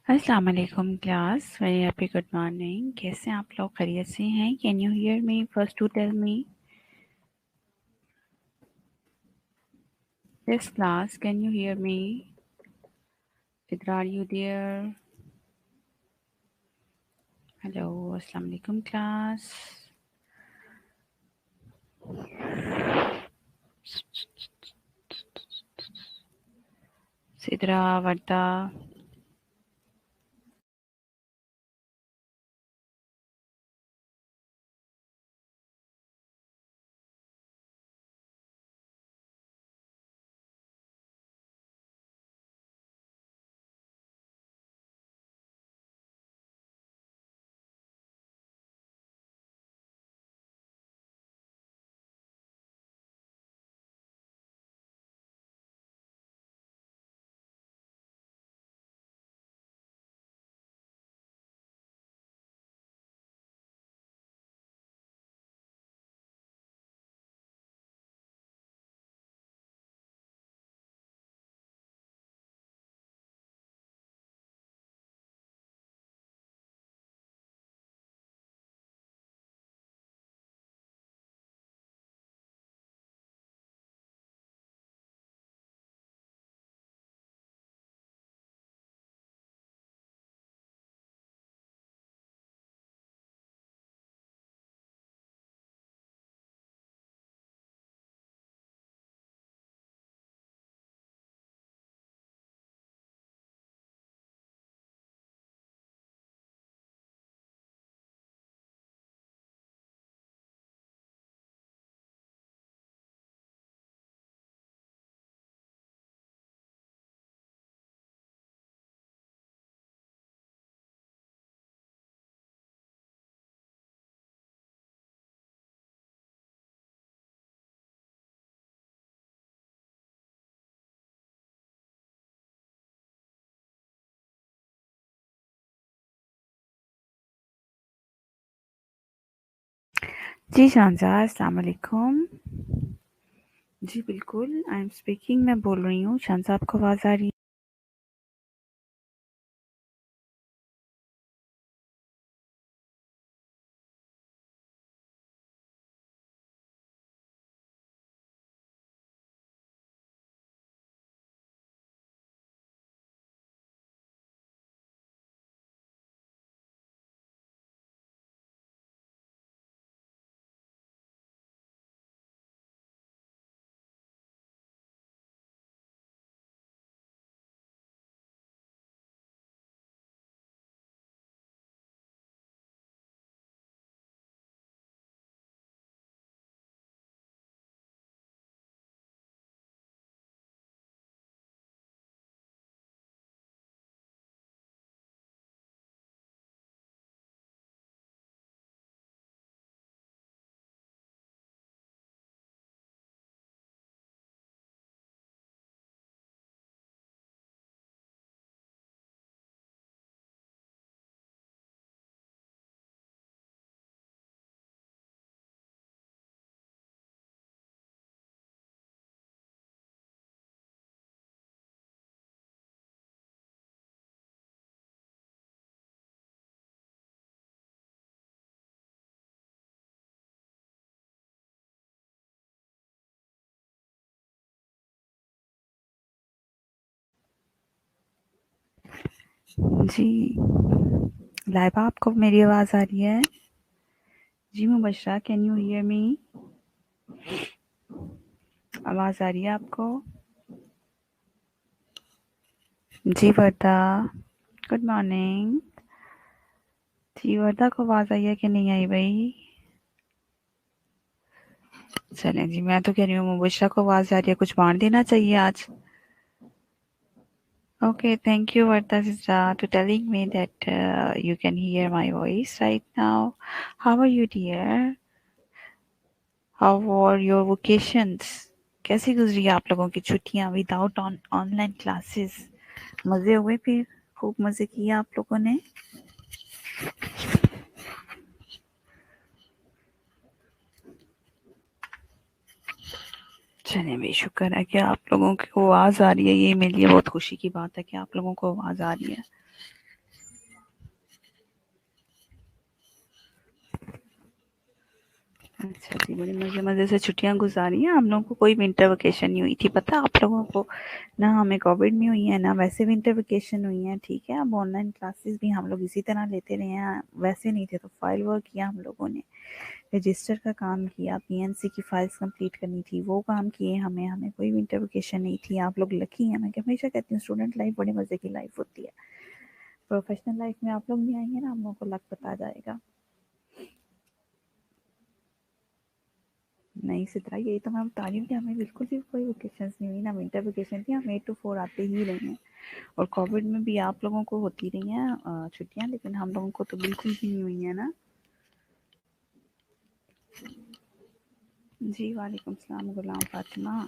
अस्सलाम वालेकुम class, very happy good morning. कैसे हैं आप लोग? खैरियत से हैं? Can you hear me? First to tell me this class, can you hear me? इधर आर यू देयर? हेलो, अस्सलाम वालेकुम क्लास। सिद्रा, वर्दा, जी शांजा, अस्सलाम वालेकुम। जी बिल्कुल, आई एम स्पीकिंग, मैं बोल रही हूँ। शांजा, आपको आवाज़ आ रही है? जी लाइबा, आपको मेरी आवाज़ आ रही है? जी Mubashra, can you hear me? आवाज़ आ रही है आपको? जी वर्दा, गुड मॉर्निंग। जी वर्दा को आवाज़ आई है कि नहीं आई भाई? चलें जी, मैं तो कह रही हूँ मुबशरा को आवाज़ आ रही है, कुछ बांट देना चाहिए आज। Okay, thank you Varda Sister to telling me that you can hear my voice right now. How are you dear? How were your vacations? कैसी गुजरी आप लोगों की छुट्टियां विदाउट ऑनलाइन क्लासेस? मजे हुए फिर? खूब मजे किए आप लोगों ने? चलिए भाई, शुक्र है कि आप लोगों को आवाज़ आ रही है। ये मेरे लिए बहुत खुशी की बात है कि आप लोगों को आवाज़ आ रही है। अच्छा जी, बड़ी मज़े-मज़े से छुट्टियाँ गुज़ारी हैं। हम लोगों को कोई विंटर वेकेशन नहीं हुई थी, पता है आप लोगों को? ना हमें कोविड में हुई है, ना वैसे विंटर वेकेशन हुई है, ठीक है? अब ऑनलाइन क्लासेस भी हम लोग इसी तरह लेते रहे हैं, वैसे नहीं थे तो फाइल वर्क किया हम लोगों ने, रजिस्टर का काम किया, पीएनसी की फाइल्स कंप्लीट करनी थी, वो काम किए हमें, हमें कोई विंटर वेकेशन नहीं थी। आप लोग लकी हैं, मैं हमेशा कहती हूँ स्टूडेंट लाइफ बड़े मज़े की लाइफ होती है। प्रोफेशनल लाइफ में आप लोग भी आएँगे ना, हम लोगों को लक पता जाएगा। नहीं सितरा, यही तो मैं बता रही हूँ कि हमें बिल्कुल भी कोई वेकेशंस नहीं हुई, ना विंटर वेकेशन थी, हम 8 to 4 आते ही रहे हैं। और कोविड में भी आप लोगों को होती रही हैं छुट्टियाँ, लेकिन हम लोगों को तो बिल्कुल भी नहीं हुई है ना। जी वालेकुम सलाम गुलाम फातिमा।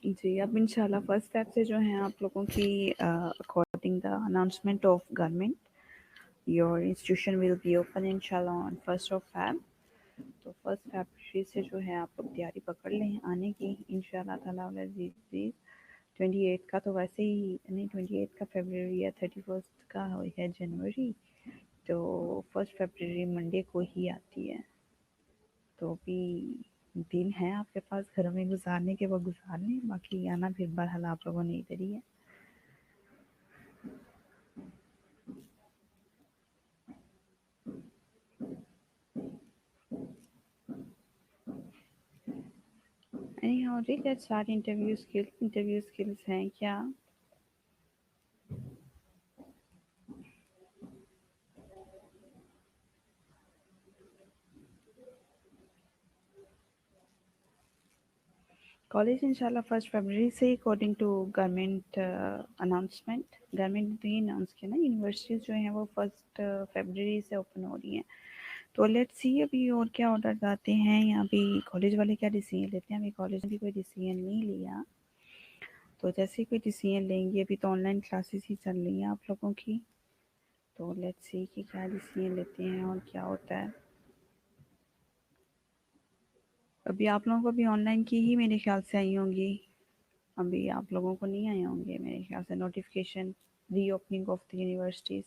जी, अब इंशाल्लाह फर्स्ट स्टेप से जो है आप लोगों की according the announcement of government, your institution will be open इंशाल्लाह ऑन 1st of Feb। तो फर्स्ट फरवरी से जो है आप लोग तैयारी पकड़ लें आने की इंशाल्लाह ताला अज़ीज़। 28 का तो वैसे ही नहीं, 28 का फरवरी या 31 का है जनवरी, तो 1st फरवरी मंडे को ही आती है। तो अभी दिन है आपके पास घर में गुजारने के, वो गुजार लें, बाकी आना फिर बहरहाल आप लोगों ने इधर ही है। Anyhow, let's start interview skills. Interview skills हैं क्या? कॉलेज इंशाल्लाह 1st फरवरी से according to government announcement, government ने अनाउंस किया ना, यूनिवर्सिटीज़ जो हैं वो 1st फरवरी से ओपन हो रही हैं। तो लेट्स सी अभी और क्या ऑर्डर आते हैं, या अभी कॉलेज वाले क्या डिसीजन लेते हैं। अभी कॉलेज ने भी कोई डिसीजन नहीं लिया, तो जैसे ही कोई डिसीजन लेंगे, अभी तो ऑनलाइन क्लासेस ही चल रही हैं आप लोगों की, तो लेट्स सी कि क्या डिसीजन लेते हैं और क्या होता है। अभी आप लोगों को भी ऑनलाइन की ही मेरे ख्याल से आई होंगी, अभी आप लोगों को नहीं आए होंगे मेरे ख्याल से notification reopening of the universities.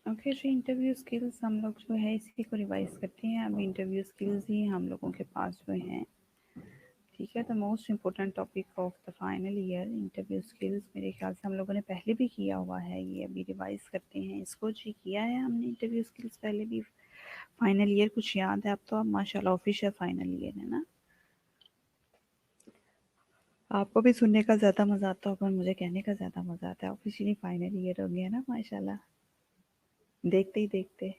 Okay जी, इंटरव्यू स्किल्स हम लोग जो है इसी को रिवाइज करते हैं। अभी इंटरव्यू स्किल्स ही हम लोगों के पास जो हैं, ठीक है। The most important topic of the final year interview skills, मेरे ख्याल से हम लोगों ने पहले भी किया हुआ है, ये अभी रिवाइज करते हैं इसको। जी किया है हमने इंटरव्यू स्किल्स पहले भी, फाइनल ईयर कुछ याद है अब तो? अब माशाल्लाह ऑफिशियल फाइनल ईयर है ना। आपको भी सुनने का ज़्यादा मज़ा आता होगा, मुझे कहने का ज़्यादा मज़ा आता है। ऑफिशियली फाइनल ईयर हो गया ना माशाल्लाह, देखते ही देखते।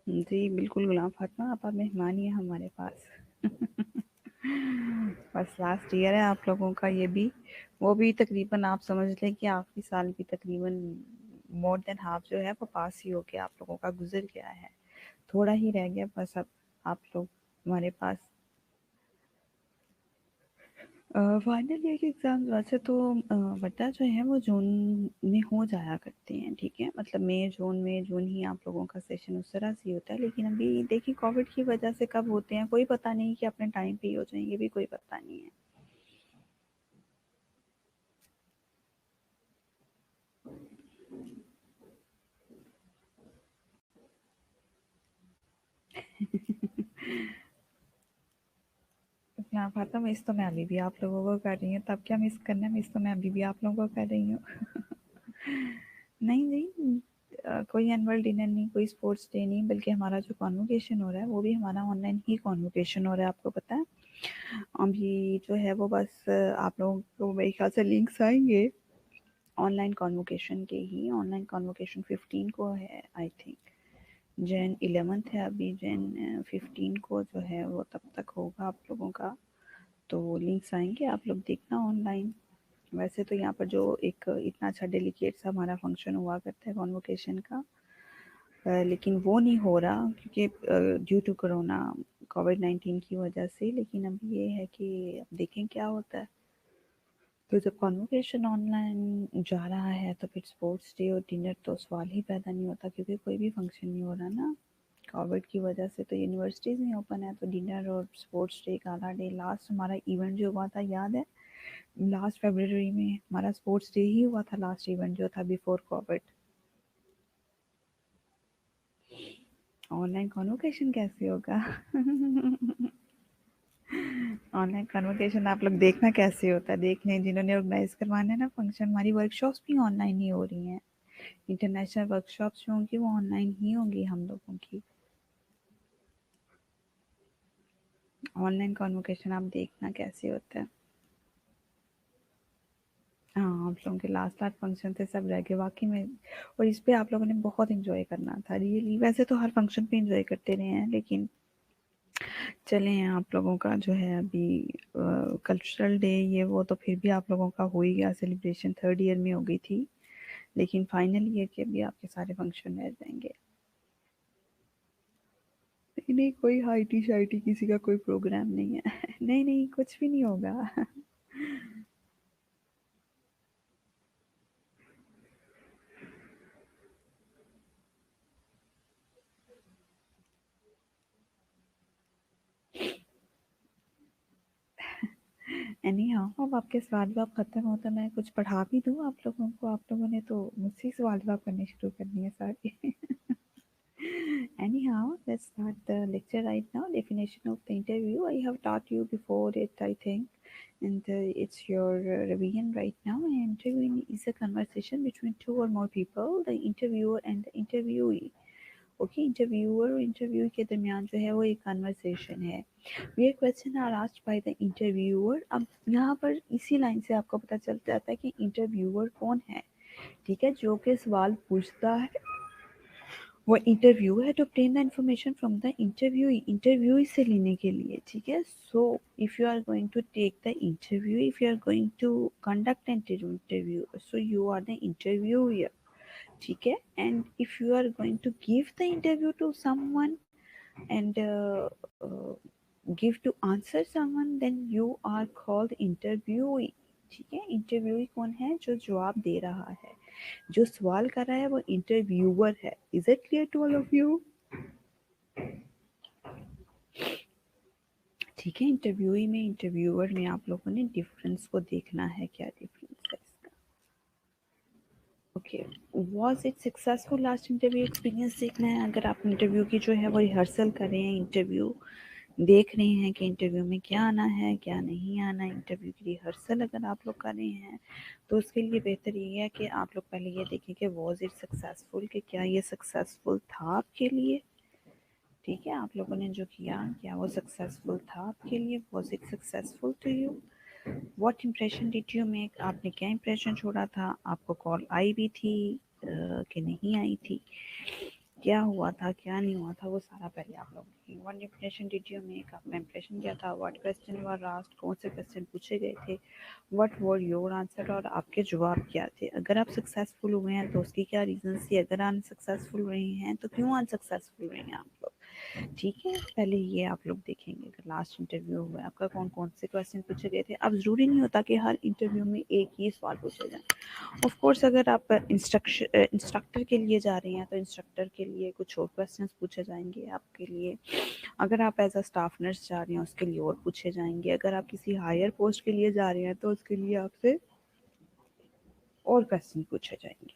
जी बिल्कुल गुलाम फातिमा, आप मेहमान ही हैं हमारे पास। बस लास्ट ईयर है आप लोगों का ये भी, वो भी तकरीबन आप समझ लें कि आखिरी साल भी तकरीबन मोर देन हाफ जो है वो पास ही हो गया, आप लोगों का गुजर गया है। थोड़ा ही रह गया बस, अब आप लोग हमारे पास। फाइनल ईयर के एग्ज़ाम वैसे तो वटा जो है वो जून में हो जाया करते हैं, ठीक है। मतलब मई जून में, जून ही आप लोगों का सेशन उस तरह से होता है। लेकिन अभी देखिए कोविड की वजह से कब होते हैं कोई पता नहीं, कि अपने टाइम पे ही हो जाएंगे भी कोई पता नहीं है। हाँ फातिमा, मिस तो मैं अभी भी आप लोगों को कर रही हूँ, तब क्या मिस करना है, मिस तो मैं अभी भी आप लोगों को कर रही हूँ। नहीं नहीं, कोई एनुअल डिनर नहीं, कोई स्पोर्ट्स डे नहीं, बल्कि हमारा जो कॉन्वोकेशन हो रहा है वो भी हमारा ऑनलाइन ही कॉन्वोकेशन हो रहा है, आपको पता है। अभी जो है वो बस आप लोगों को मेरे ख्याल से लिंक्स आएंगे ऑनलाइन कॉन्वोकेशन के ही। ऑनलाइन कॉन्वोकेशन 15 को है आई थिंक, जैन 11th है अभी, जैन 15 को जो है वो तब तक होगा आप लोगों का। तो लिंक्स आएंगे, आप लोग देखना ऑनलाइन। वैसे तो यहाँ पर जो एक इतना अच्छा डेलिकेट सा हमारा फंक्शन हुआ करता है कॉन्वोकेशन का, लेकिन वो नहीं हो रहा क्योंकि ड्यू टू कोरोना, कोविड-19 की वजह से। लेकिन अब ये है कि अब देखें क्या होता है। तो जब कॉन्वोकेशन ऑनलाइन जा रहा है तो फिर स्पोर्ट्स डे और डिनर तो सवाल ही पैदा नहीं होता, क्योंकि कोई भी फंक्शन नहीं हो रहा ना कोविड की वजह से। तो यूनिवर्सिटीज़ नहीं ओपन है, तो डिनर और स्पोर्ट्स डे, गाला डे, लास्ट हमारा इवेंट जो हुआ था याद है, लास्ट फरवरी में हमारा स्पोर्ट्स डे ही हुआ था, लास्ट इवेंट जो था बिफोर कोविड। ऑनलाइन कॉन्वोकेशन कैसे होगा? ऑनलाइन कन्वर्सेशन आप लोग देखना कैसे होता है, देख लें जिन्होंने ऑर्गेनाइज करवाना है ना फंक्शन। हमारी वर्कशॉप्स भी ऑनलाइन ही हो रही हैं, इंटरनेशनल वर्कशॉप्स जो होंगी वो ऑनलाइन ही होंगी हम लोगों की। ऑनलाइन कन्वर्सेशन आप देखना कैसे होता है। हाँ, आप लोगों के लास्ट लास्ट फंक्शन थे, सब रह गए वाकई में। और इस पे आप लोगों ने बहुत इंजॉय करना था रियली। वैसे तो हर फंक्शन पे इंजॉय करते रहे हैं, लेकिन चले हैं आप लोगों का जो है अभी कल्चरल डे ये वो तो फिर भी आप लोगों का हो ही गया सेलिब्रेशन, थर्ड ईयर में हो गई थी। लेकिन फाइनल ईयर के भी आपके सारे फंक्शन रह जाएंगे। नहीं नहीं, कोई हाइटी शाइटी किसी का कोई प्रोग्राम नहीं है। नहीं नहीं, कुछ भी नहीं होगा। एनी हाँ, अब आपके सवाल जवाब खत्म हो तो मैं कुछ पढ़ा भी दूँ आप लोगों को। आप लोगों ने तो मुझसे ही सवाल जवाब करने शुरू करनी है सारे। Anyhow, let's start the lecture right now. Definition of the interview. I have taught you before it, I think, and it's your revision right now. And interviewing is a conversation between two or more people, the interviewer and the interviewee. Okay, interviewer और interview के दरमियान जो है वो एक conversation है। ये question are asked by the interviewer. अब यहाँ पर इसी लाइन से आपको पता चल जाता है कि इंटरव्यूअर कौन है। ठीक है, जो कि सवाल पूछता है वो इंटरव्यू है, to obtain the information from the interview, interview से लेने के लिए। ठीक है, so if you are going to take the interview, if you are going to conduct an interview, so you are the interviewer. ठीक है, and if you are going to give the interview to someone and give to answer someone, then you are called interviewee. ठीक है, interviewee कौन है? जो जवाब दे रहा है, जो सवाल कर रहा है वो इंटरव्यूअर है। Is it clear to all of you? ठीक है, इंटरव्यूई में इंटरव्यूअर में आप लोगों ने डिफरेंस को देखना है, क्या डिफरेंस है इसका। Okay, was it successful last interview experience देखना है। अगर आप इंटरव्यू की जो है वो रिहर्सल कर रहे हैं, इंटरव्यू देख रहे हैं कि इंटरव्यू में क्या आना है क्या नहीं आना, इंटरव्यू की रिहर्सल अगर आप लोग कर रहे हैं, तो उसके लिए बेहतर ये है कि आप लोग पहले ये देखें कि वॉज इट सक्सेसफुल, कि क्या ये सक्सेसफुल था आपके लिए। ठीक है, आप लोगों ने जो किया क्या वो सक्सेसफुल था आपके लिए? Was it successful to you? What impression did you make, आपने क्या इम्प्रेशन छोड़ा था? आपको कॉल आई भी थी कि नहीं आई थी? क्या हुआ था क्या नहीं हुआ था, वो सारा पहले आप लोग देखेंगे। What impression did you make, आपका इम्प्रेशन क्या था? व्हाट क्वेश्चन वर आस्क्ड, कौन से क्वेश्चन पूछे गए थे? व्हाट वर योर आंसर, और आपके जवाब क्या थे? अगर आप सक्सेसफुल हुए हैं तो उसकी क्या रीजन थी? अगर अनसक्सेसफुल रहे हैं तो क्यों अनसक्सेसफुल रहे हैं आप लोग? ठीक है, पहले ये आप लोग देखेंगे कि लास्ट इंटरव्यू हुआ है आपका, कौन कौन से क्वेश्चन पूछे गए थे। अब ज़रूरी नहीं होता कि हर इंटरव्यू में एक ही सवाल पूछे जाए। ऑफ कोर्स अगर आप इंस्ट्रक्टर के लिए जा रहे हैं तो इंस्ट्रक्टर के लिए कुछ और क्वेश्चंस पूछे जाएंगे आपके लिए। अगर आप एज अ स्टाफ नर्स जा रहे हैं उसके लिए और पूछे जाएंगे। अगर आप किसी हायर पोस्ट के लिए जा रहे हैं तो उसके लिए आपसे और क्वेश्चन पूछे जाएंगे।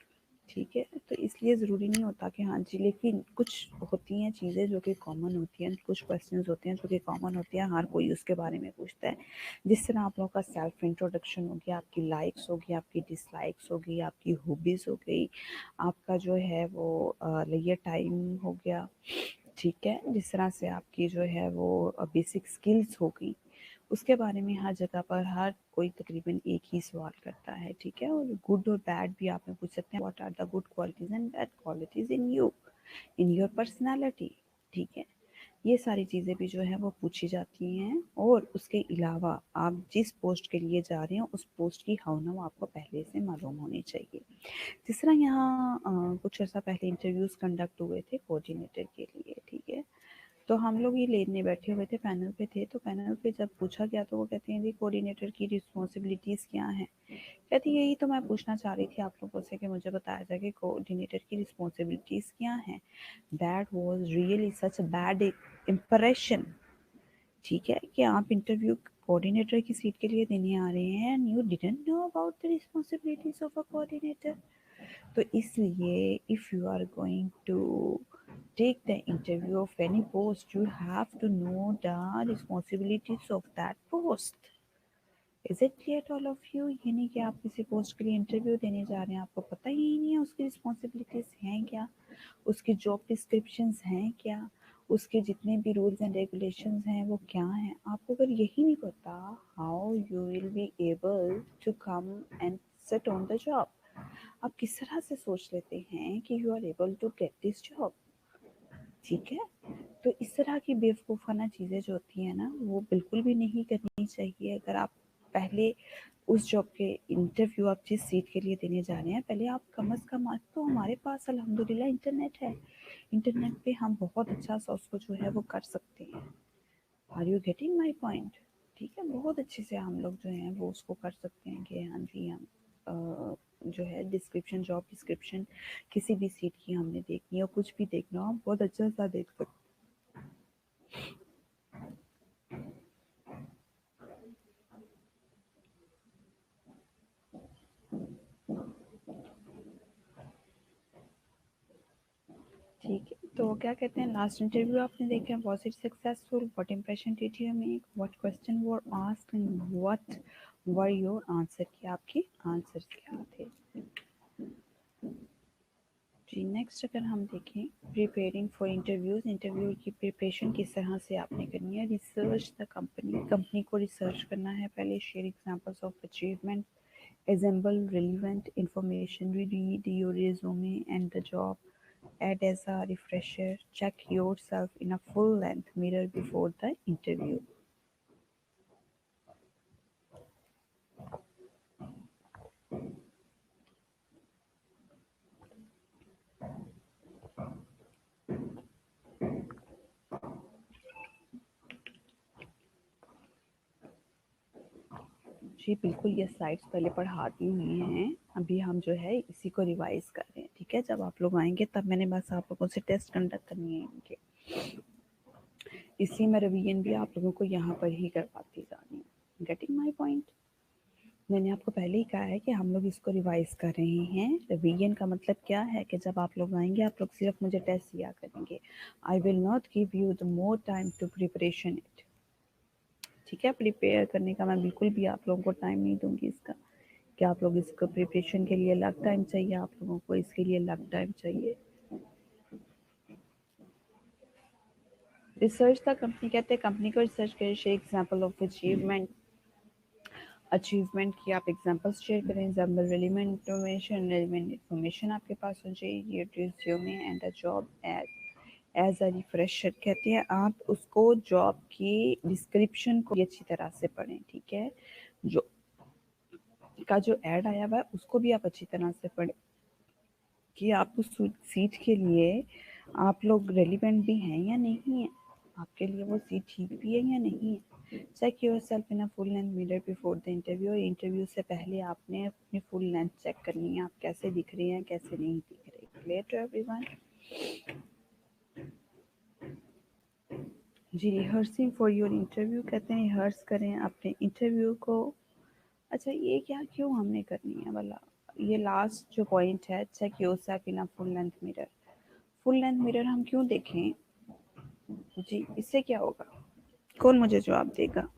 ठीक है, तो इसलिए ज़रूरी नहीं होता कि हाँ जी, लेकिन कुछ होती हैं चीज़ें जो कि कॉमन होती हैं, कुछ क्वेश्चंस होते हैं जो कि कॉमन होते हैं, हर कोई उसके बारे में पूछता है। जिस तरह आप लोगों का सेल्फ इंट्रोडक्शन हो गया, आपकी लाइक्स होगी, आपकी डिसलाइक्स होगी, आपकी हॉबीज़ हो गई, आपका जो है वो लेयर टाइम हो गया। ठीक है, जिस तरह से आपकी जो है वो बेसिक स्किल्स हो गई, उसके बारे में हर जगह पर हर कोई तकरीबन एक ही सवाल करता है। ठीक है, और गुड और बैड भी आप में पूछ सकते हैं, what are the good qualities and bad qualities in you. In your personality, ठीक है। ये सारी चीज़ें भी जो है वो पूछी जाती हैं, और उसके अलावा आप जिस पोस्ट के लिए जा रहे हैं उस पोस्ट की हाव-नाव आपको पहले से मालूम होनी चाहिए। जिस तरह यहाँ कुछ अर्सा पहले इंटरव्यूज़ कंडक्ट हुए थे कोऑर्डिनेटर के लिए, ठीक है। तो हम लोग ये लेने बैठे हुए थे, पैनल पे थे, तो पैनल पे जब पूछा गया तो वो कहते हैं जी कोऑर्डिनेटर की रिस्पॉन्सिबिलिटीज़ क्या हैं? कहती यही तो मैं पूछना चाह रही थी आप लोगों से कि मुझे बताया जाए कि कोऑर्डिनेटर की रिस्पॉन्सिबिलिटीज़ क्या हैं? That was really such a bad impression, ठीक है, कि आप इंटरव्यू कोऑर्डिनेटर की सीट के लिए देने आ रहे हैं and you didn't know about the responsibilities of a coordinator. तो इसलिए if you are going to take the interview of any post, you have to know the responsibilities of that post. Is it clear to all of you? ये नहीं कि आप किसी post के लिए interview देने जा रहे हैं, आपको पता ही नहीं है उसकी रिस्पॉन्सिबिलिटीज हैं क्या, उसकी जॉब डिस्क्रिप्शंस हैं क्या, उसके जितने भी रूल्स एंड रेगुलेशंस हैं वो क्या हैं। आपको अगर यही नहीं पता, how you will be able to come and sit on the job. आप किस तरह से सोच लेते हैं कि you are able to get this job, ठीक है। तो इस तरह की बेवकूफ़ाना चीज़ें जो होती हैं ना, वो बिल्कुल भी नहीं करनी चाहिए। अगर आप पहले उस जॉब के इंटरव्यू आप जिस सीट के लिए देने जा रहे हैं, पहले आप कम अज़ कम, आज तो हमारे पास अल्हम्दुलिल्लाह इंटरनेट है। इंटरनेट पे हम बहुत अच्छा सा उसको जो है वो कर सकते हैं। Are you getting my point? ठीक है, बहुत अच्छे से हम लोग जो हैं वो उसको कर सकते हैं कि हाँ जी हम जो है डिस्क्रिप्शन, जॉब डिस्क्रिप्शन किसी भी सीट की हमने देखनी है और कुछ भी देखना हो, हम बहुत अच्छा सा देख सकते हैं। ठीक है, तो क्या कहते हैं, लास्ट इंटरव्यू आपने देखा, was it successful, what impression did you make, what question were asked and what were your answer, कि आपके आंसर्स क्या थे। जी, नेक्स्ट अगर हम देखें, प्रिपेयरिंग फॉर इंटरव्यूज, इंटरव्यू की प्रिपरेशन किस तरह से आपने करनी है। रिसर्च द कंपनी, कंपनी को रिसर्च करना है पहले। Share examples of achievement, assemble relevant information, read your resume and the job ad as a refresher, check yourself in a full length mirror before the interview. जी बिल्कुल, ये slides पहले पढ़ा दी हुई हैं, अभी हम जो है इसी को रिवाइज कर रहे हैं, ठीक है। जब आप लोग आएंगे तब मैंने बस आप लोगों से टेस्ट कंडक्ट करनी है इनके, इसी में रिवीजन भी आप लोगों को यहाँ पर ही करवाती जानी है। Getting my point? मैंने आपको पहले ही कहा है कि हम लोग इसको रिवाइज कर रहे हैं। रिवीजन का मतलब क्या है कि जब आप लोग आएंगे आप लोग सिर्फ मुझे टेस्ट दिया करेंगे। I will not give you the more time to preparation it, ठीक है। प्रिपेयर करने का मैं बिल्कुल भी आप लोगों को टाइम नहीं दूंगी इसका, कि आप लोग इसको प्रिपरेशन के लिए अलग टाइम चाहिए, आप लोगों को इसके लिए अलग टाइम चाहिए। रिसर्च था कंपनी, कहते हैं कंपनी को रिसर्च करें। Share example of achievement, achievement की आप एग्जांपल्स शेयर करें। एग्जांपल रेलिवेंट इंफॉर्मेशन आपके पास हो चाहिए, resume and a job as a refresher, कहते हैं आप उसको जॉब की डिस्क्रिप्शन को अच्छी तरह से पढ़ें, ठीक है। जो का जो ऐड आया हुआ है उसको भी आप अच्छी तरह से पढ़ें कि आप उस सीट के लिए आप लोग रेलिवेंट भी हैं या नहीं है, आपके लिए वो सीट ठीक भी है या नहीं है। Check yourself in a full length mirror before the interview, interview से पहले आपने अपनी फुल लेंथ चेक करनी है, आप कैसे दिख रहे हैं कैसे नहीं दिख रहे। Clear to everyone? जी, रिहर्सिंग फॉर योर इंटरव्यू, कहते हैं रिहर्स करें अपने इंटरव्यू को। अच्छा, ये क्या क्यों हमने करनी है वाला, ये लास्ट जो पॉइंट है, check yourself in a full length mirror. Full length mirror हम क्यों देखें जी, इससे क्या होगा, कौन मुझे जवाब देगा।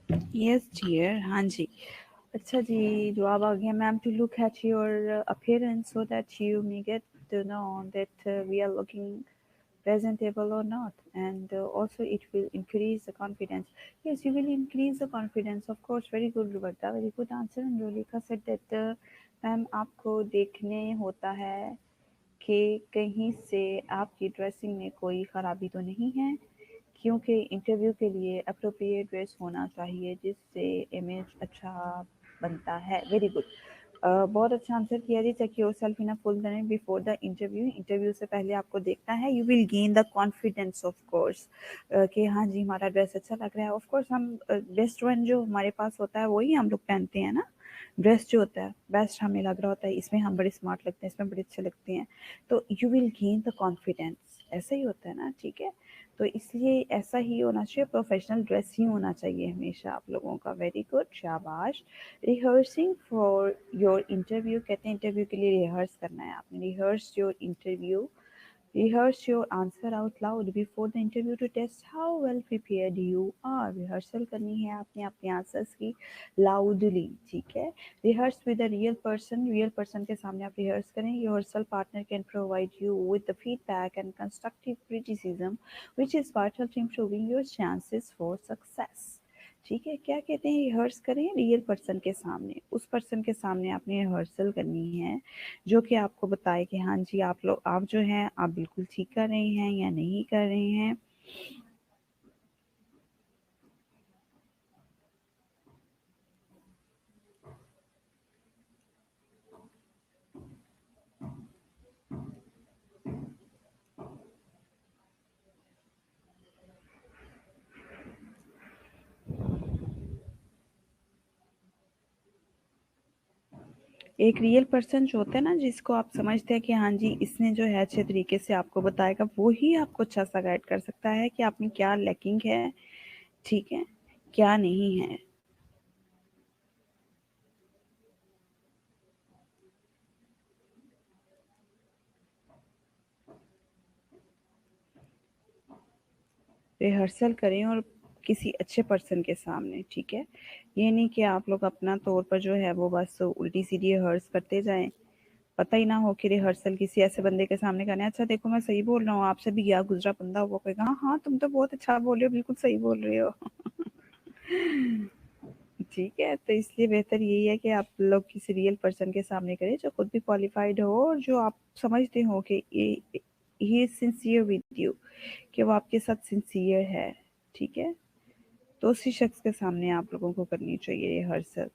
Yes, dear. हाँ जी. अच्छा जी, जवाब आ गया ma'am. To look at your appearance so that you may get to know that we are looking presentable or not, and also it will increase the confidence. Yes, you will increase the confidence, of course. Very good, Rubarta. Very good answer. And Rolika said that ma'am आपको देखने होता है कि कहीं से आपकी dressing में कोई खराबी तो नहीं है, क्योंकि इंटरव्यू के लिए अप्रोप्रिएट ड्रेस होना चाहिए जिससे इमेज अच्छा बनता है. Very good. बहुत अच्छा आंसर किया जी. Check yourself in a full the before the interview. Interview से पहले आपको देखना है. You will gain the confidence of course कि हाँ जी हमारा ड्रेस अच्छा लग रहा है. ऑफ कोर्स हम बेस्ट वन जो हमारे पास होता है वही हम लोग पहनते हैं ना. ड्रेस जो होता है बेस्ट हमें लग रहा होता है, इसमें हम बड़े स्मार्ट लगते हैं, इसमें बड़े अच्छे लगते हैं, तो you will gain the confidence. ऐसा ही होता है ना. ठीक है, तो इसलिए ऐसा ही होना चाहिए. प्रोफेशनल ड्रेस ही होना चाहिए हमेशा आप लोगों का. वेरी गुड, शाबाश. Rehearsing for your interview. कहते हैं इंटरव्यू के लिए रिहर्स करना है आपने. Rehearse your interview. Rehearse your answer out loud before the interview to test how well prepared you are. Rehearsal करनी है आपने अपने आंसर्स की loudly. ठीक है. Rehearse with a real person. Real person के सामने आप rehearse करें. Your rehearsal partner can provide you with the feedback and constructive criticism, which is vital to improving your chances for success. ठीक है. क्या कहते हैं रिहर्स करें रियल पर्सन के सामने. उस पर्सन के सामने आपने रिहर्सल करनी है जो कि आपको बताए कि हाँ जी आप जो हैं आप बिल्कुल ठीक कर रहे हैं या नहीं कर रहे हैं. एक रियल पर्सन जो होता है ना जिसको आप समझते हैं कि हाँ जी इसने जो है अच्छे तरीके से आपको बताएगा, वो ही आपको अच्छा सा गाइड कर सकता है कि आप में क्या लैकिंग है. ठीक है, क्या नहीं है. रिहर्सल करें और किसी अच्छे पर्सन के सामने. ठीक है, ये नहीं कि आप लोग अपना तौर पर जो है वो बस उल्टी सीधी रिहर्स करते जाएं. पता ही ना हो कि रिहर्सल किसी ऐसे बंदे के सामने करना है. अच्छा देखो मैं सही बोल रहा हूँ, आपसे भी गया गुजरा बंदा वो कहेगा हाँ हाँ तुम तो बहुत अच्छा बोल रहे हो, बिल्कुल सही बोल रहे हो. ठीक है, तो इसलिए बेहतर यही है कि आप लोग किसी रियल पर्सन के सामने करें जो खुद भी क्वालिफाइड हो और जो आप समझते हो कि he is sincere with you, कि वो आपके साथ सिंसियर है. ठीक है, तो उसी शख्स के सामने आप लोगों को करनी चाहिए रिहर्सल.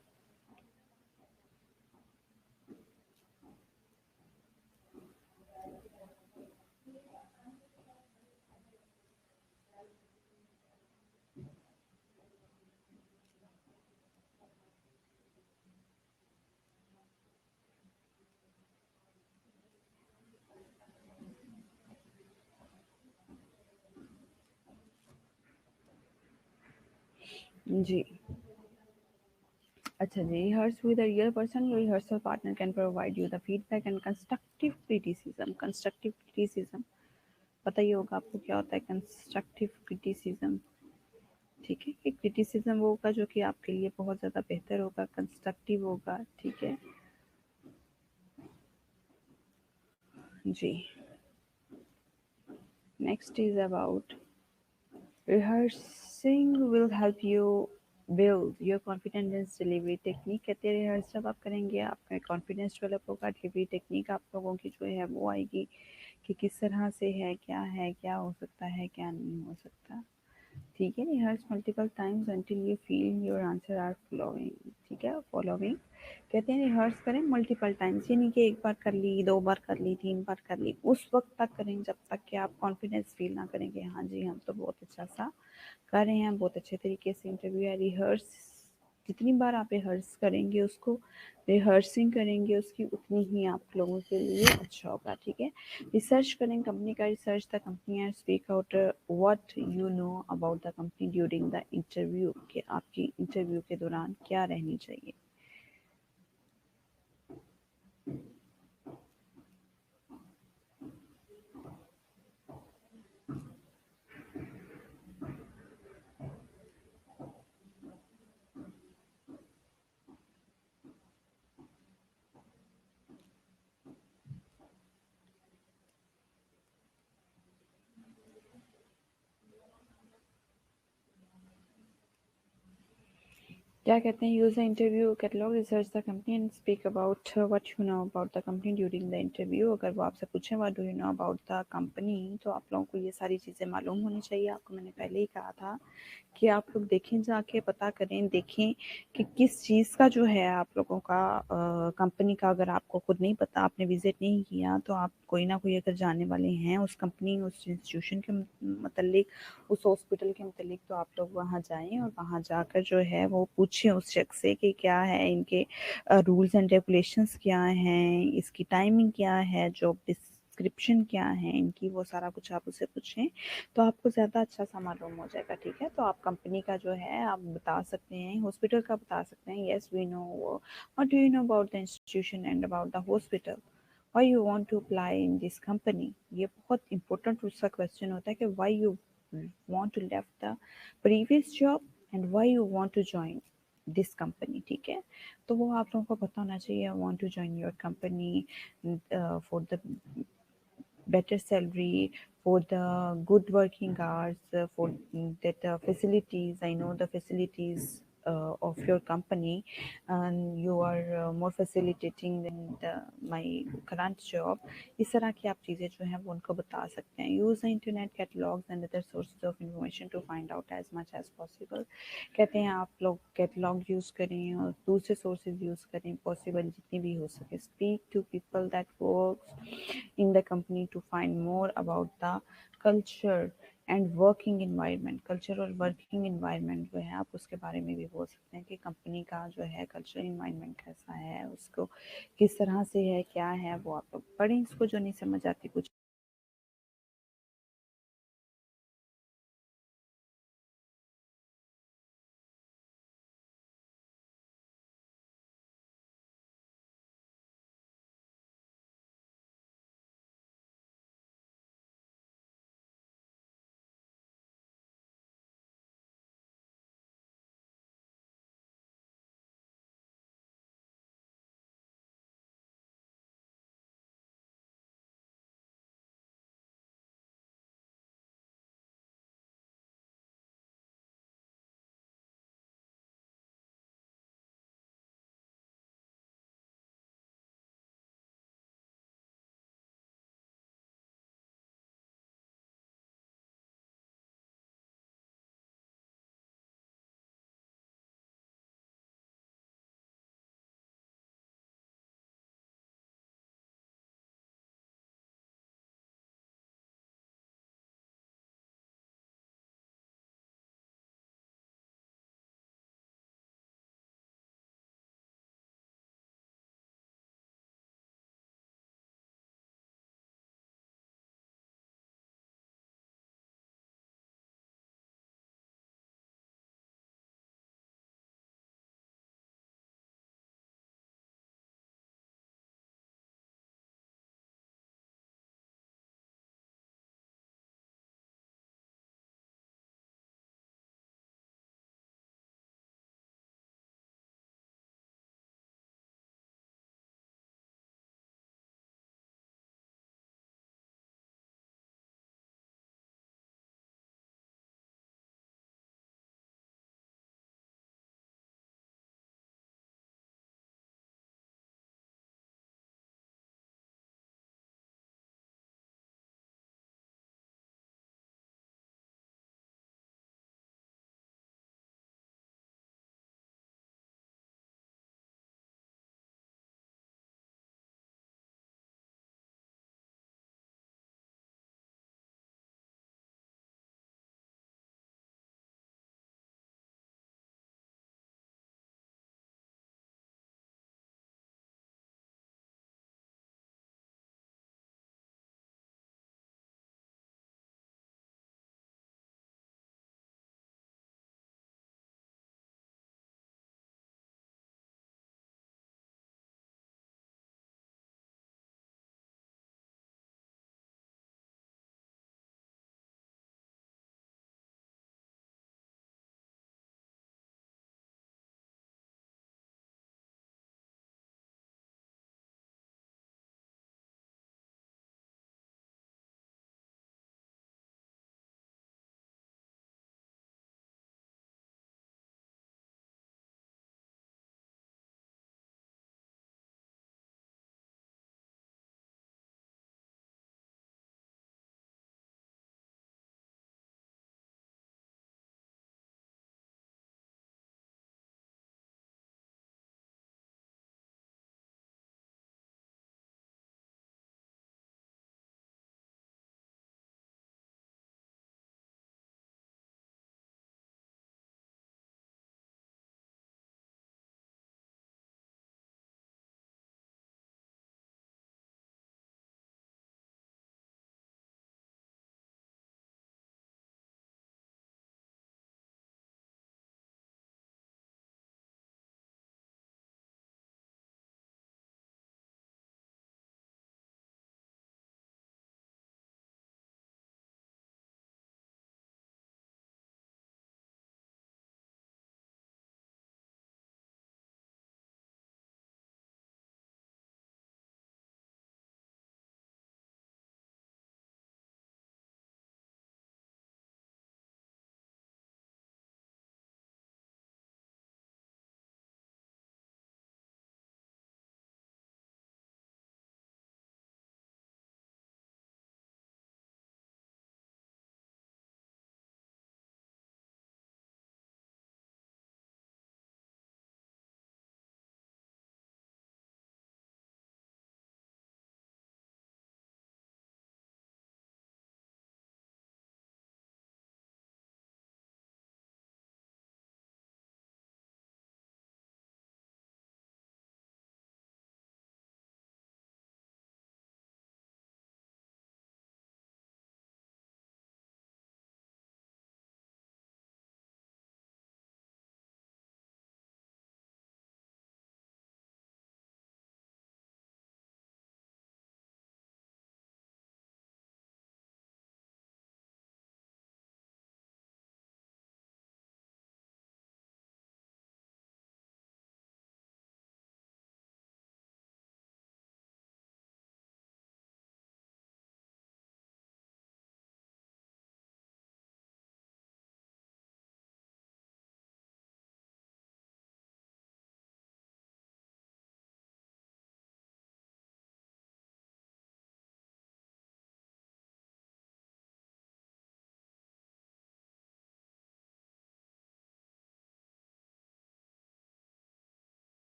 जी. अच्छा जी, rehearse with a real person. Your rehearsal partner can provide you the feedback and constructive criticism. Constructive criticism पता ही होगा आपको क्या होता है कंस्ट्रक्टिव क्रिटिसिज्म. ठीक है, कि क्रिटिसिज्म वो होगा जो कि आपके लिए बहुत ज़्यादा बेहतर होगा, कंस्ट्रक्टिव होगा. ठीक है जी. Next is about rehearsing will help you build your confidence delivery technique. कहते हैं रिहर्स जब आप करेंगे आपका कॉन्फिडेंस डेवलप होगा. डिलीवरी टेक्निक आप लोगों की जो है वो आएगी कि किस तरह से है, क्या हो सकता है, क्या नहीं हो सकता. ठीक है, rehearse multiple times until you feel your answer are flowing. ठीक है, फॉलोइंग. कहते हैं रिहर्स करें मल्टीपल टाइम्स, ये नहीं कि एक बार कर ली, दो बार कर ली, तीन बार कर ली. उस वक्त तक करें जब तक कि आप कॉन्फिडेंस फील ना करेंगे हाँ जी हम तो बहुत अच्छा सा कर रहे हैं, बहुत अच्छे तरीके से इंटरव्यू है. रिहर्स जितनी बार आप रिहर्स करेंगे उसको, रिहर्सिंग करेंगे उसकी, उतनी ही आप लोगों के लिए अच्छा होगा. ठीक है, रिसर्च करें कंपनी का. Research the company and speak out what you know about the company during the interview. कि आपकी इंटरव्यू के दौरान क्या रहनी चाहिए. क्या कहते हैं, use the interview catalogue, research the company and speak about what you know about the company during the interview. अगर वो आपसे पूछें what do you know about the company, तो आप लोगों को ये सारी चीज़ें मालूम होनी चाहिए। आपको मैंने पहले ही कहा था कि आप लोग देखें, जाके पता करें, देखें कि किस चीज़ का जो है आप लोगों का कंपनी का, अगर आपको खुद नहीं पता, आपने विजिट नहीं किया, तो आप कोई ना कोई अगर जाने वाले हैं उस कंपनी, उस इंस्टीट्यूशन के मतलब, उस हॉस्पिटल के मतलब, तो आप लोग वहाँ जाएं और वहाँ जाकर जो है वो पूछें उस शख्स से कि क्या है इनके रूल्स एंड रेगुलेशंस, क्या हैं, इसकी टाइमिंग क्या है, जॉब डिस्क्रिप्शन क्या है इनकी, वो सारा कुछ आप उससे पूछें तो आपको ज़्यादा अच्छा सा मालूम हो जाएगा। ठीक है, तो आप कंपनी का जो है आप बता सकते हैं, हॉस्पिटल का बता सकते हैं। Yes we know, what do you know about the institution and about the hospital, why you want to apply in this company. ये बहुत इंपॉर्टेंट उसका क्वेश्चन होता है कि why you want to left the previous job and why you want to join this company. ठीक है, तो वो आप लोगों को पता होना चाहिए। I want to join your company for the better salary, for the good working hours, for that facilities. I know the facilities of your company, and you are more facilitating than my current job. इस तरह की आप चीज़ें जो हैं वो उनको बता सकते हैं। Use the internet catalogues and other sources of information to find out as much as possible. कहते हैं आप लोग कैटलॉग यूज़ करें और दूसरे सोर्सेज यूज़ करें, पॉसिबल जितनी भी हो सके। Speak to people that works in the company to find more about the culture and working environment. Culture और वर्किंग इन्वायरमेंट जो है आप उसके बारे में भी बोल सकते हैं कि कंपनी का जो है कल्चर इन्वायरमेंट कैसा है, उसको किस तरह से है, क्या है, वो आप लोग पढ़ें। इसको जो नहीं समझ आती कुछ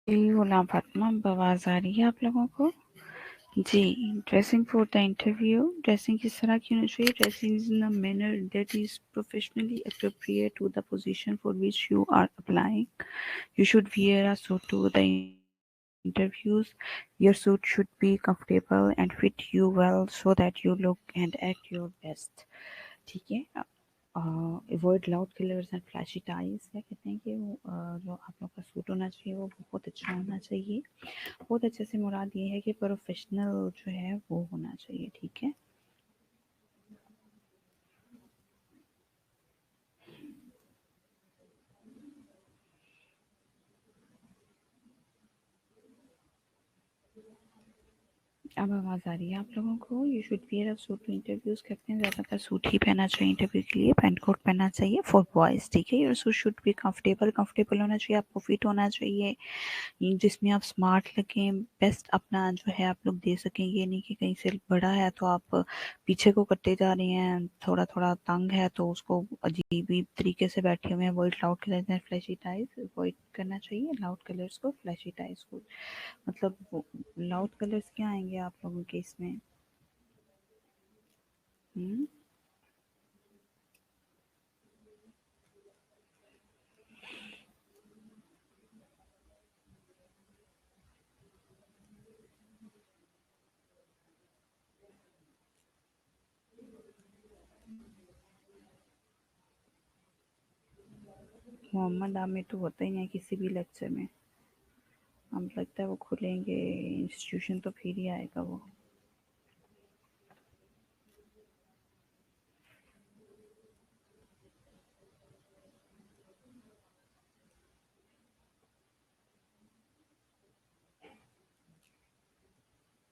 जी, गुलाम फातिमा, आवाज आ रही है आप लोगों को? जी, dressing for the interview. Dressing किस तरह की होनी चाहिए? Dressing is in a manner that is professionally appropriate to the position for which you are applying. You should wear a suit to the interviews. Your suit should be comfortable and fit you well so that you look and act your best. ठीक है। Avoid loud colours and fleshy ties. क्या कहते हैं कि वो जो आप लोग का सूट होना चाहिए वो बहुत अच्छा होना चाहिए। बहुत अच्छे से मुराद ये है कि प्रोफेशनल जो है वो होना चाहिए। ठीक है। अब आवाज़ आ रही है आप लोगों को? You should wear a suit to interviews. कहते हैं ज़्यादातर सूट ही पहना चाहिए इंटरव्यू के लिए। पैंट कोट पहनना चाहिए फॉर बॉयज़। ठीक है। Your suit should be comfortable. Comfortable होना चाहिए, आपको फिट होना चाहिए, जिसमें आप स्मार्ट लगें, बेस्ट अपना जो है आप लोग दे सकें। ये नहीं कि कहीं से बड़ा है तो आप पीछे को करते जा रहे हैं, थोड़ा थोड़ा तंग है तो उसको अजीब ही तरीके से बैठे हुए हैं। Avoid loud colours and fleshy ties. Avoid करना चाहिए लाउड कलर्स को, फ्लैशी टाइज को। मतलब लाउड कलर्स क्या आएंगे आप लोगों के इसमें? हम्म। मोहम्मद आमिर तो होता ही नहीं है किसी भी लेक्चर में। अब लगता है वो खुलेंगे इंस्टीट्यूशन तो फिर ही आएगा वो।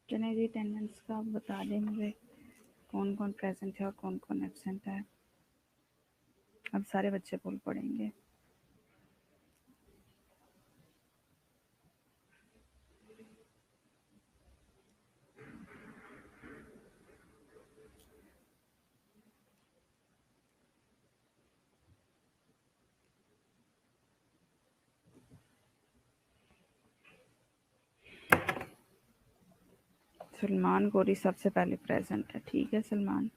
चलिए जी, अटेंडेंस का आप बता दें मुझे, कौन कौन प्रेजेंट है और कौन कौन एब्सेंट है। अब सारे बच्चे बोल पड़ेंगे। सलमान गौरी सबसे पहले प्रेजेंट है। ठीक है सलमान,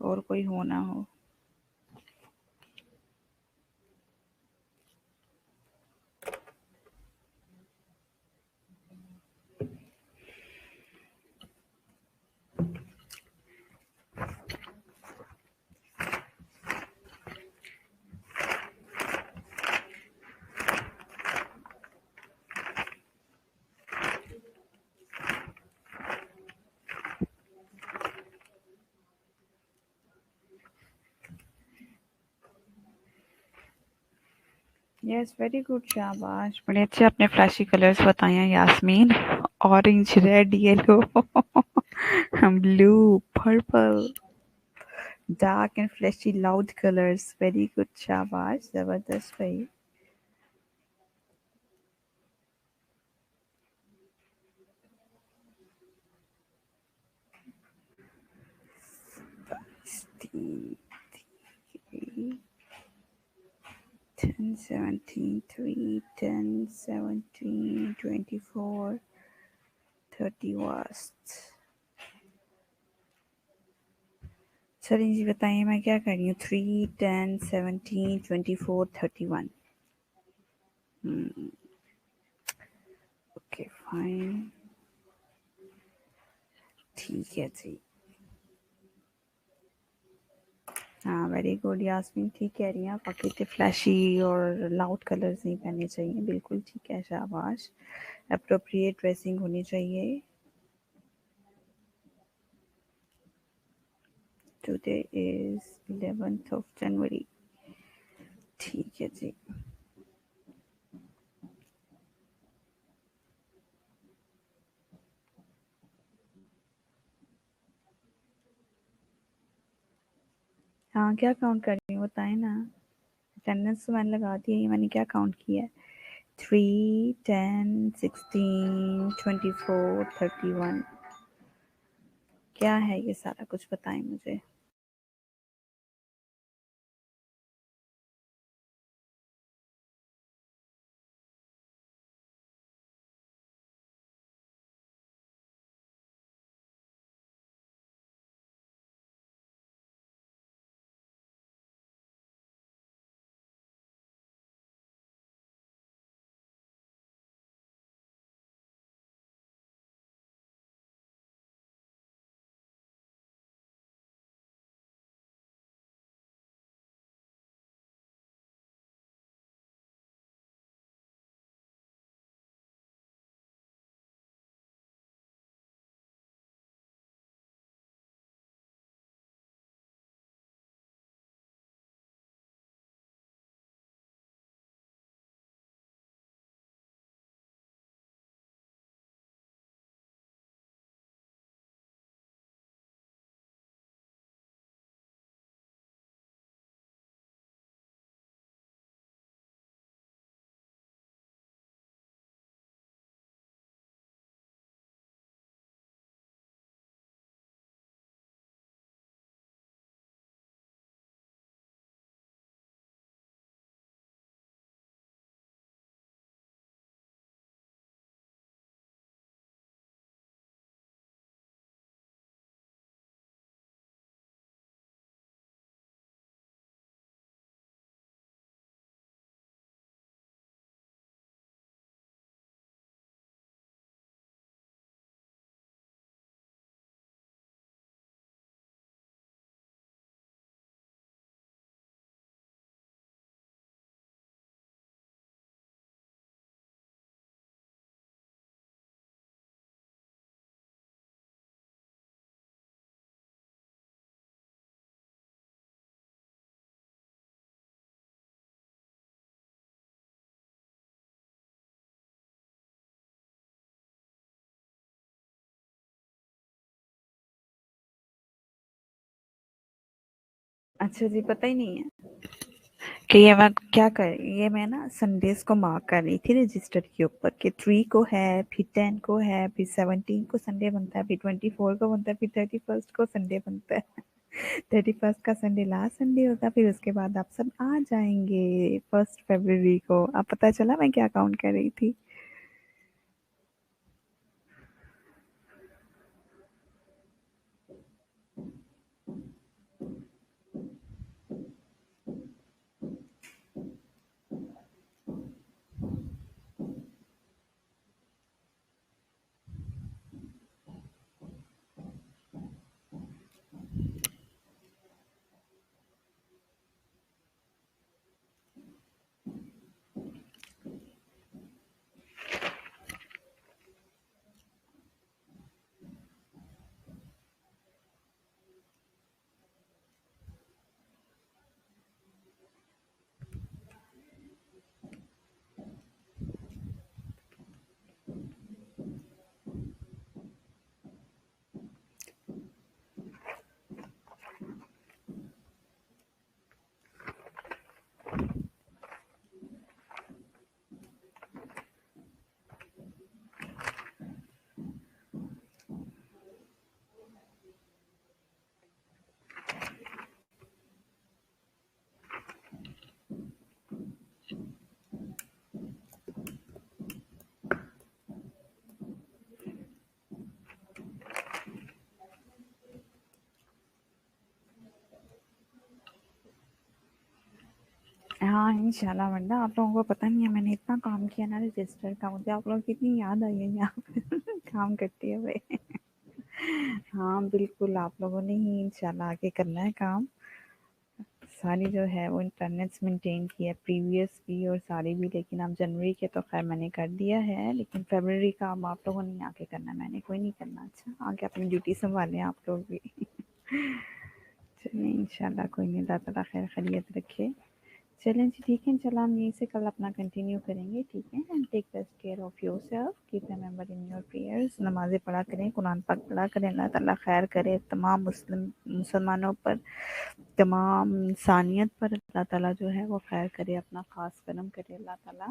और कोई हो ना हो। यस, वेरी गुड, शाबाश, बड़े अच्छे अपने फ्लैशी कलर्स बताए हैं Yasmin. Orange, red, yellow, blue, purple, dark and flashy loud colours. Very good, शाबाश, जबरदस्त भाई। Three, 10, 17, 3, 10, 17, 24, 31st। चलिए जी बताइए मैं क्या कर रही हूँ। 3, 10, 17, 24, 31। ओके फाइन, ठीक है जी। हाँ, वेरी गुड यास्मीन, ठीक कह रही हैं आप। बाकी के फ्लैशी और लाउड कलर्स नहीं पहनने चाहिए। बिल्कुल ठीक है, शाबाश। अप्रोप्रिएट ड्रेसिंग होनी चाहिए। Today is 11th of January। ठीक है जी। हाँ, क्या काउंट कर रही हूँ बताएं ना। अटेंडेंस तो मैंने लगा दी है, ये मैंने क्या काउंट किया है? 3, 10, 16, 24, 31। क्या है ये सारा कुछ बताएं मुझे। अच्छा जी, पता ही नहीं है कि ये मैं क्या कर ये मैं ना संडेज को मार्क कर रही थी रजिस्टर के ऊपर कि 3 को है, फिर 10 को है, फिर 17 को संडे बनता है, फिर 24 को बनता है, फिर 31st को संडे बनता है। 31st का संडे लास्ट संडे होता है, फिर उसके बाद आप सब आ जाएंगे 1 फरवरी को। अब पता चला मैं क्या काउंट कर रही थी। हाँ इंशाल्लाह, वरना आप लोगों को पता नहीं है मैंने इतना काम किया ना रजिस्टर का, मुझे आप लोगों की इतनी याद आई है यहाँ पे काम करते हुए। हाँ बिल्कुल, आप लोगों ने ही इंशाल्लाह आगे करना है काम। सारी जो है वो इंटरनेट्स मेंटेन की है, प्रीवियस की और सारी भी, लेकिन अब जनवरी के तो खैर मैंने कर दिया है, लेकिन फरवरी का अब आप लोगों ने आके करना, मैंने कोई नहीं करना। अच्छा, आगे अपनी ड्यूटी संभालें आप लोग भी। चलिए इंशाल्लाह, कोई नहीं, अल्लाह ताला खैर खैरियत रखे। चलें जी, ठीक है, इंशाल्लाह हम यहीं से कल अपना कंटिन्यू करेंगे, ठीक है। And take best care of yourself, keep remember in your prayers, नमाज़ें पढ़ा करें, कुरान पाक पढ़ा करें। अल्लाह ताला खैर करे तमाम मुसलमानों पर, तमाम इंसानियत पर अल्लाह ताला जो है वो खैर करे, अपना ख़ास करम करे अल्लाह ताला।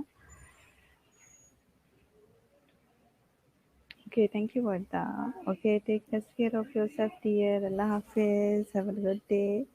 Okay, thank you Warda. Okay, take best care of yourself dear, Allah हाफ़िज़, हैव अ गुड डे।